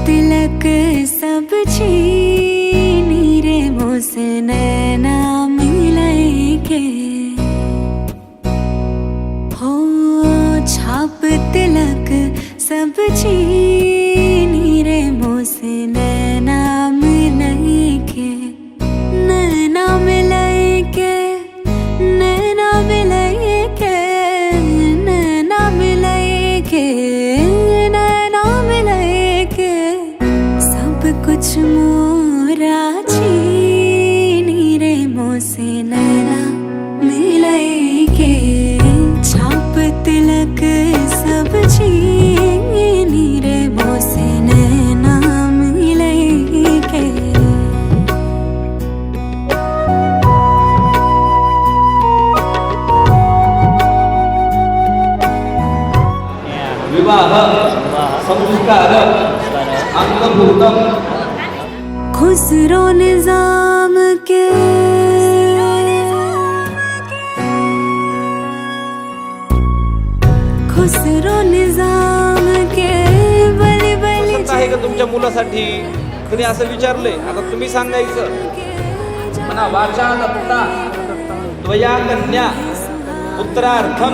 तिलक सब छीनी रे मोसे नैना मिलाए के हो छाप तिलक सब छीनी रे मोसे नैना मिलाए के नैना मिलाए के नैना मिलाए के नैना मिलाए के नैना मिलाए के सब कुछ मोरा छीनी रे मोसे नैना मिलाए के छाप तिलक सब छीनी रे मोसे नैना मिलाए के विवाह संस्कार अंगभूतम खुसरो निजाम के खुसरो निजाम के बली बली पसंत आहे का तुमच्या मुलासाठी? कधी असं विचारले? आता तुम्ही सांगायचं म्हणा वाचा दत्ता द्वया कन्या पुत्रार्थम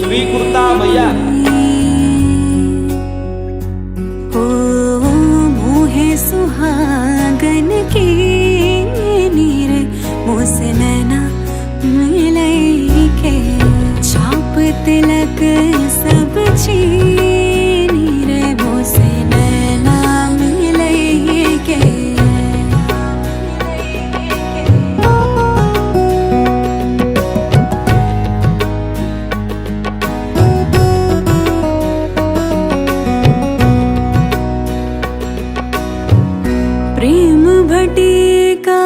स्वीकृता मया ओ मोहे सुहागन की नीर मोसे नैना मिलाए के छाप तिलक सब छीनी रे मोसे नैना मिलाए के प्रेम भटिका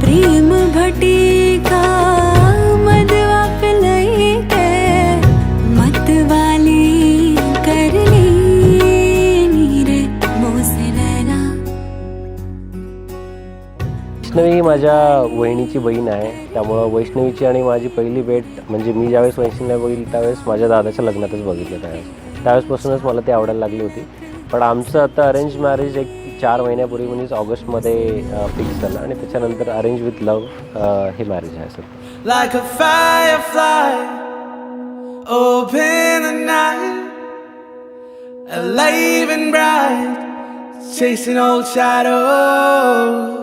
प्रेम भटिका मदवा पिलाई के मतवाली कर ली रे मोसे नैना वैष्णवी ही माझ्या वहिनीची बहीण आहे, त्यामुळं वैष्णवीची आणि माझी पहिली भेट म्हणजे मी ज्यावेळेस वैष्णवीला बघितली त्यावेळेस माझ्या दादाच्या लग्नातच बघितलं. त्यावेळेसपासूनच मला ती आवडायला लागली होती. पण आमचं आता अरेंज मॅरेज एक 4 महिन्यापूर्वी म्हणजेच ऑगस्टमध्ये फिक्स झालं आणि त्याच्यानंतर अरेंज विथ लव्ह हे मॅरेज आहे sir. Like a firefly, open the night, alive and bright, chasing old shadows.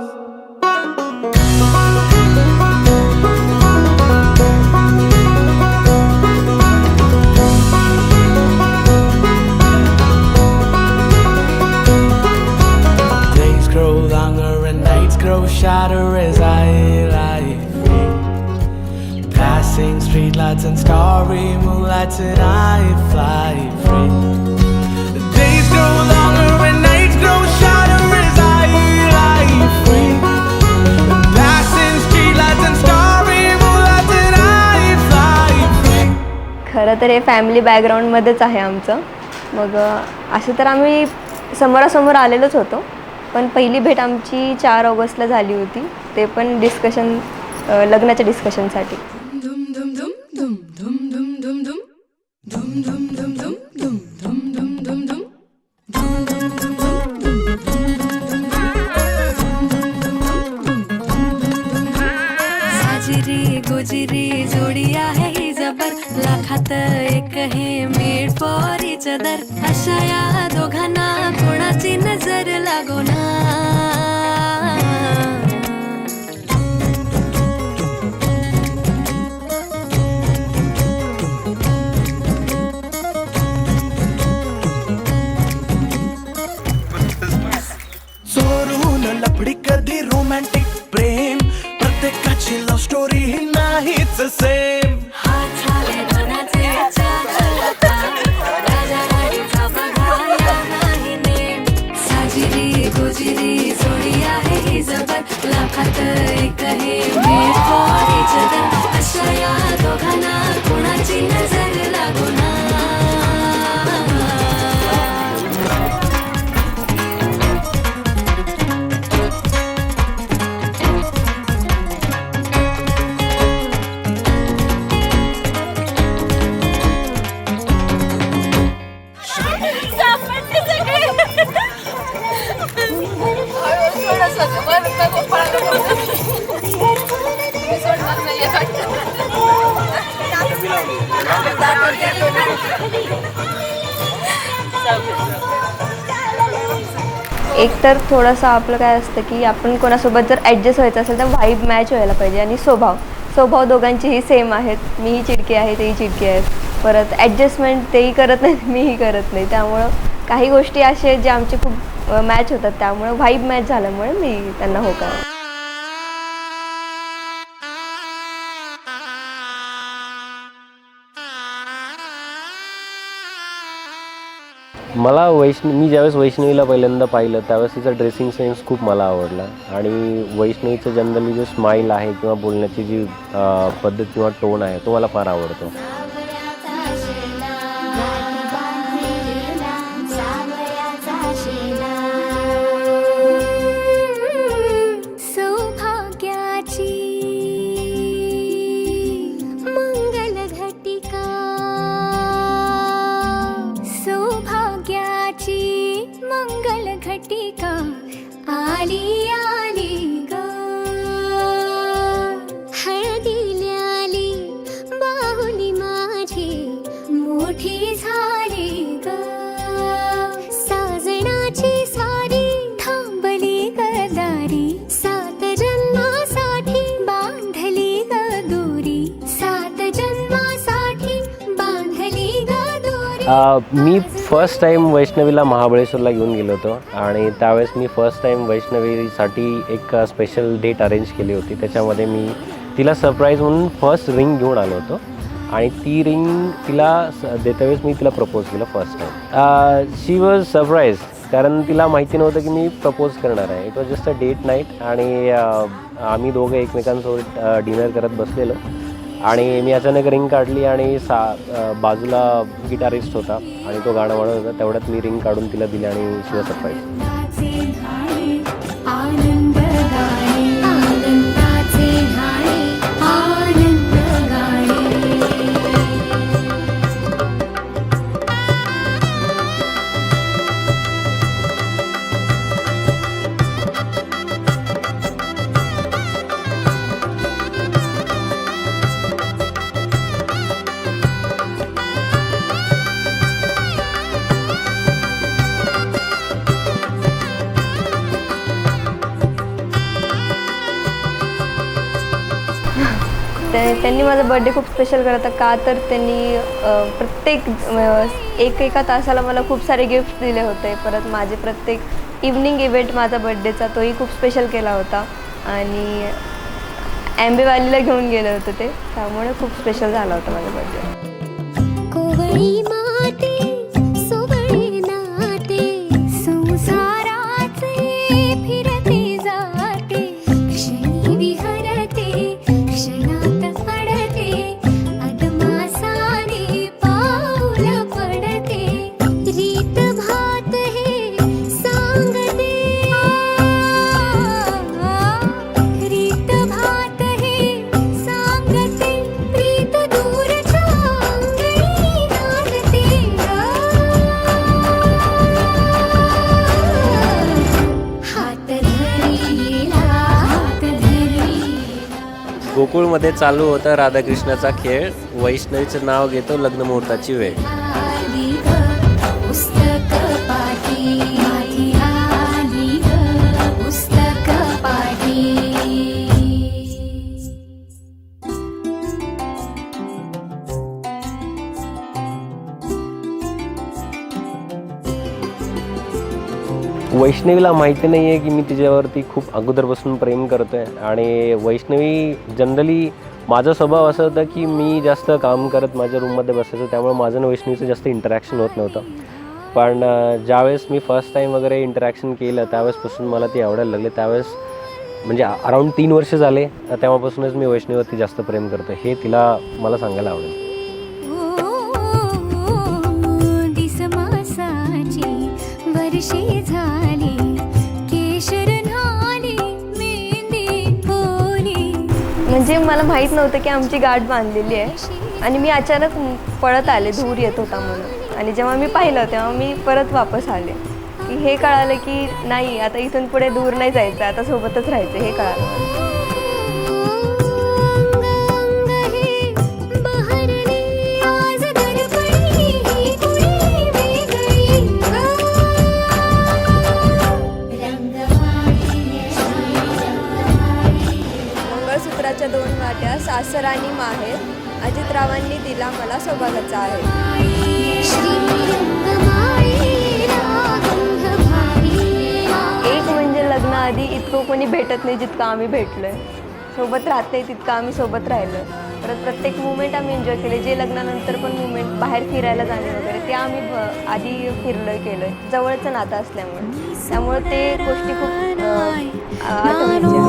Days grow longer and nights grow shorter as I lie free. Passing streetlights and starry moonlights and I fly free. The days grow longer and nights grow shorter as I lie free. Passing streetlights and starry moonlights and I fly free. खरं तर हे family बॅकग्राऊंडमध्येच आहे आमचं. मग असं तर आम्ही समोरासमोर आलेलोच होतो, पण पहिली भेट आमची 4 ऑगस्टला झाली होती, ते पण डिस्कशन लग्नाच्या डिस्कशनसाठी. साजरी गुजरी जोडी आहे ही जबर लाखात एक हे मेड फॉर इच अदर अशा या दोघांना कोणाची नजर लागो ना. चोरून लपडी कधी रोमॅन्टिक प्रेम प्रत्येकाची लव्ह स्टोरी ही नाहीच सेम. साजरी गुजरी जोडी आहे ही जबर लाखात एक हे मेड फॉर इच अदर अशा या दोघांना कोणाची नजर लागो ना. एक तर थोडंसं आपलं काय असतं की आपण कोणासोबत जर ॲडजस्ट व्हायचं असेल तर व्हाईब मॅच व्हायला पाहिजे आणि स्वभाव दोघांचीही सेम आहेत. मीही चिडकी आहे, तेही चिडकी आहेत. परत ॲडजस्टमेंट तेही करत नाहीत, मीही करत नाही. त्यामुळं काही गोष्टी अशा आहेत ज्या आमचे खूप मॅच होतात. त्यामुळं व्हाईब मॅच झाल्यामुळे मी त्यांना होकार. मला मी ज्यावेळेस वैष्णवीला पहिल्यांदा पाहिलं त्यावेळेस तिचा ड्रेसिंग सेन्स खूप मला आवडला आणि वैष्णवीचं जनरली जो स्माईल आहे किंवा बोलण्याची जी पद्धत किंवा टोन आहे तो मला फार आवडतो. मंगल घटिका आली आली ग हळदीला आली बाहुली माझी मोठी झाली ग साजणाची सारी थांबली गदारी 7 जन्मासाठी बांधली ग दोरी 7 जन्मासाठी बांधली ग दोरी. मी फर्स्ट टाईम वैष्णवीला महाबळेश्वरला घेऊन गेलो होतो आणि त्यावेळेस मी फर्स्ट टाईम वैष्णवीसाठी एक स्पेशल डेट अरेंज केली होती. त्याच्यामध्ये मी तिला सरप्राईज म्हणून फर्स्ट रिंग घेऊन आलो होतो आणि ती रिंग तिला देता वेळेस मी तिला प्रपोज केलं first time. She was surprise कारण तिला माहिती नव्हतं की मी प्रपोज करणार आहे. It was just a date night आणि आम्ही दोघं एकमेकांसोबत डिनर करत बसलेलो आणि मी अचानक रिंग काढली आणि बाजूला गिटारिस्ट होता आणि तो गाणं म्हणत होता. तेवढ्यात मी रिंग काढून तिला दिली आणि शी वॉज सरप्राईज. त्यांनी माझा बर्थडे खूप स्पेशल करता का तर त्यांनी प्रत्येक एका तासाला मला खूप सारे गिफ्ट दिले होते. परत माझे प्रत्येक इव्हनिंग इव्हेंट माझा बर्थडेचा तोही खूप स्पेशल केला होता आणि आंबेवालीला घेऊन गेले होते ते त्यामुळे खूप स्पेशल झाला होता माझा बर्थडे. कोवळी माते सोबळी नाते संसाराचे फिरते जाते क्षणी विहरते क्षणात पडते अदमासाने पाऊल पडते रीत भात हे सांगते रीत भात हे सांगते प्रीत दूरच्या अंगणी नांदते हात धरीला हात धरीला. गोकुळमध्ये चालू होता राधाकृष्णाचा खेळ. वैष्णवीचं नाव घेतो लग्न मुहूर्ताची वेळ. आली ग पुस्तक पाठी आली ग पुस्तक पाठी. वैष्णवीला माहिती नाही आहे की मी तिच्यावरती खूप अगोदरपासून प्रेम करतो आहे आणि वैष्णवी जनरली माझा स्वभाव असा होता की मी जास्त काम करत माझ्या रूममध्ये बसायचो त्यामुळे माझं आणि वैष्णवीचं जास्त इंटरॅक्शन होत नव्हतं. पण ज्यावेळेस मी फर्स्ट टाईम वगैरे इंटरॅक्शन केलं त्यावेळेसपासून मला ती आवडायला लागले. त्यावेळेस म्हणजे अराऊंड 3 वर्ष झाले तेव्हापासूनच मी वैष्णवीवरती जास्त प्रेम करतो हे तिला मला सांगायला आवडेल. वर्षे झाली केशर न्हाली मेहंदी बोली. म्हणजे मला माहीत नव्हतं की आमची गाठ बांधलेली आहे आणि मी अचानक पळत आले धूर येत होता म्हणून आणि जेव्हा मी पाहिलं तेव्हा मी परत वापस आले की हे कळालं की नाही आता इथून पुढे दूर नाही जायचं आता सोबतच राहायचं हे कळालं. वसंतरावांनी दिला मला सौभाग्याचा आहे. एक म्हणजे लग्नाआधी इतकं कोणी भेटत नाही जितकं आम्ही भेटलोय. सोबत राहते तितकं आम्ही सोबत राहिलो. परत प्रत्येक मुवमेंट आम्ही एन्जॉय केले. जे लग्नानंतर पण मुवमेंट बाहेर फिरायला जाणे वगैरे ते आम्ही आधी फिरलोय केलंय. जवळचं नातं असल्यामुळे त्यामुळे ते गोष्टी खूप आठवणीच्या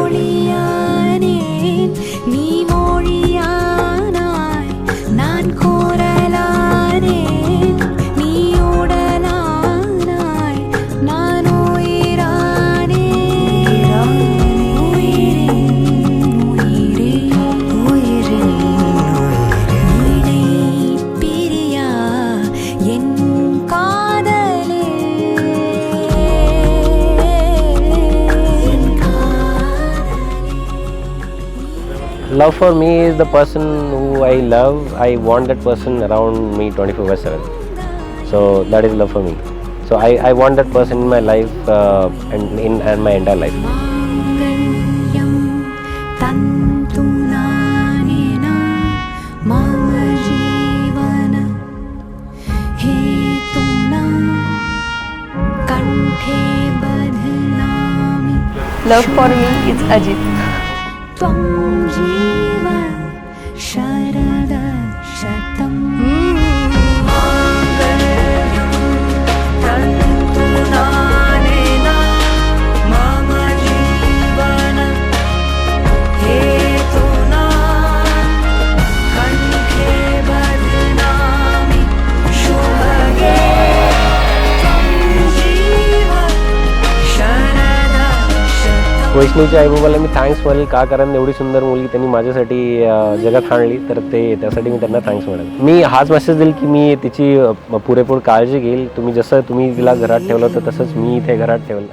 Love for me is the person who I love. I want that person around me 24/7. So that is love for me. So I want that person in my life and my entire life. Love for me is Ajit. वैष्णवीच्या आईबाबाला मी thanks म्हणेल का, कारण एवढी सुंदर मुलगी त्यांनी माझ्यासाठी जगात आणली, तर त्यासाठी मी त्यांना थँक्स म्हणेल. मी हाच मेसेज देईल की मी तिची पुरेपूर काळजी घेईल. तुम्ही जसं तुम्ही तिला घरात ठेवलं होतं तसंच मी इथे घरात ठेवलं.